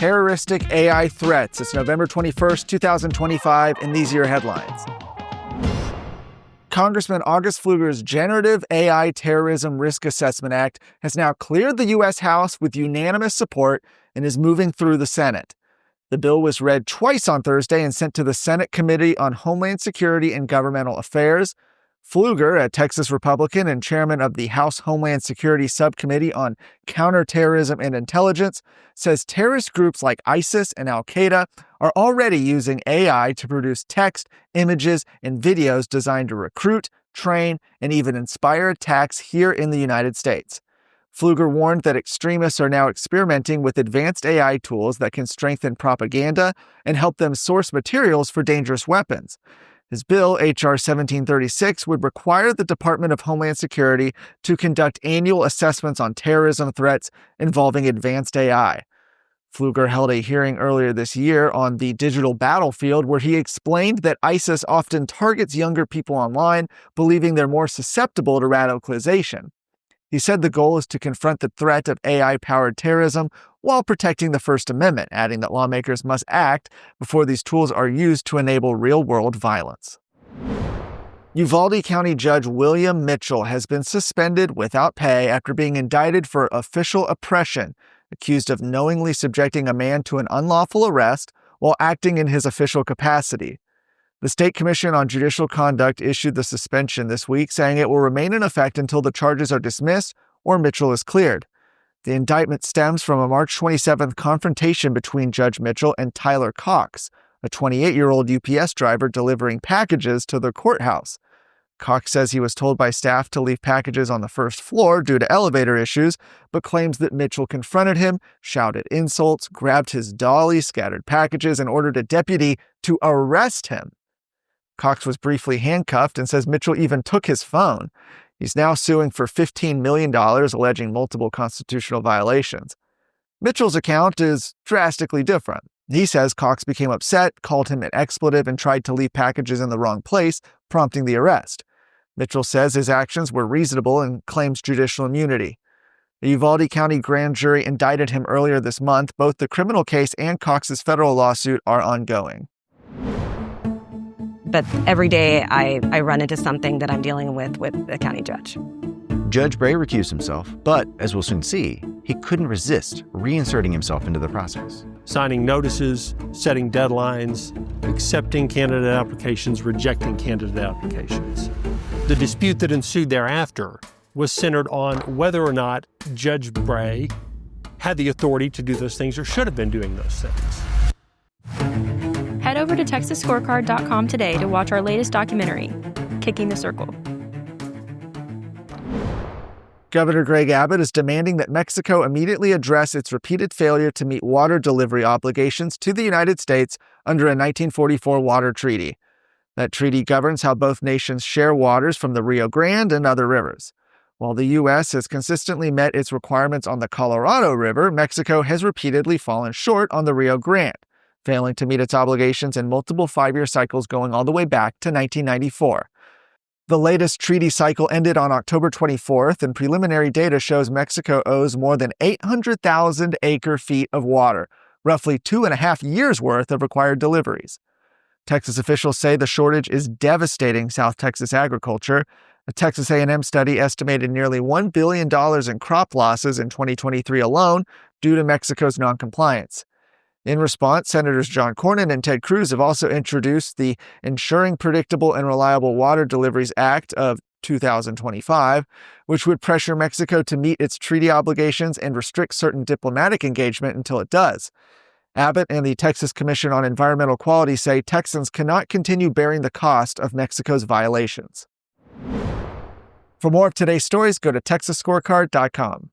Terroristic AI Threats. It's November 21st, 2025, and these are your headlines. Congressman August Pfluger's Generative AI Terrorism Risk Assessment Act has now cleared the U.S. House with unanimous support and is moving through the Senate. The bill was read twice on Thursday and sent to the Senate Committee on Homeland Security and Governmental Affairs. Pfluger, a Texas Republican and chairman of the House Homeland Security Subcommittee on Counterterrorism and Intelligence, says terrorist groups like ISIS and Al-Qaeda are already using AI to produce text, images, and videos designed to recruit, train, and even inspire attacks here in the United States. Pfluger warned that extremists are now experimenting with advanced AI tools that can strengthen propaganda and help them source materials for dangerous weapons. His bill, H.R. 1736, would require the Department of Homeland Security to conduct annual assessments on terrorism threats involving advanced AI. Pfluger held a hearing earlier this year on the digital battlefield where he explained that ISIS often targets younger people online, believing they're more susceptible to radicalization. He said the goal is to confront the threat of AI-powered terrorism while protecting the First Amendment, adding that lawmakers must act before these tools are used to enable real-world violence. Uvalde County Judge William Mitchell has been suspended without pay after being indicted for official oppression, accused of knowingly subjecting a man to an unlawful arrest while acting in his official capacity. The State Commission on Judicial Conduct issued the suspension this week, saying it will remain in effect until the charges are dismissed or Mitchell is cleared. The indictment stems from a March 27th confrontation between Judge Mitchell and Tyler Cox, a 28-year-old UPS driver delivering packages to the courthouse. Cox says he was told by staff to leave packages on the first floor due to elevator issues, but claims that Mitchell confronted him, shouted insults, grabbed his dolly, scattered packages, and ordered a deputy to arrest him. Cox was briefly handcuffed and says Mitchell even took his phone. He's now suing for $15 million, alleging multiple constitutional violations. Mitchell's account is drastically different. He says Cox became upset, called him an expletive, and tried to leave packages in the wrong place, prompting the arrest. Mitchell says his actions were reasonable and claims judicial immunity. The Uvalde County grand jury indicted him earlier this month. Both the criminal case and Cox's federal lawsuit are ongoing. But every day I run into something that I'm dealing with the county judge. Judge Bray recused himself, but as we'll soon see, he couldn't resist reinserting himself into the process. Signing notices, setting deadlines, accepting candidate applications, rejecting candidate applications. The dispute that ensued thereafter was centered on whether or not Judge Bray had the authority to do those things or should have been doing those things. Head over to TexasScorecard.com today to watch our latest documentary, Kicking the Circle. Governor Greg Abbott is demanding that Mexico immediately address its repeated failure to meet water delivery obligations to the United States under a 1944 water treaty. That treaty governs how both nations share waters from the Rio Grande and other rivers. While the U.S. has consistently met its requirements on the Colorado River, Mexico has repeatedly fallen short on the Rio Grande, failing to meet its obligations in multiple five-year cycles going all the way back to 1994. The latest treaty cycle ended on October 24th, and preliminary data shows Mexico owes more than 800,000 acre-feet of water, roughly 2.5 years' worth of required deliveries. Texas officials say the shortage is devastating South Texas agriculture. A Texas A&M study estimated nearly $1 billion in crop losses in 2023 alone due to Mexico's noncompliance. In response, Senators John Cornyn and Ted Cruz have also introduced the Ensuring Predictable and Reliable Water Deliveries Act of 2025, which would pressure Mexico to meet its treaty obligations and restrict certain diplomatic engagement until it does. Abbott and the Texas Commission on Environmental Quality say Texans cannot continue bearing the cost of Mexico's violations. For more of today's stories, go to TexasScorecard.com.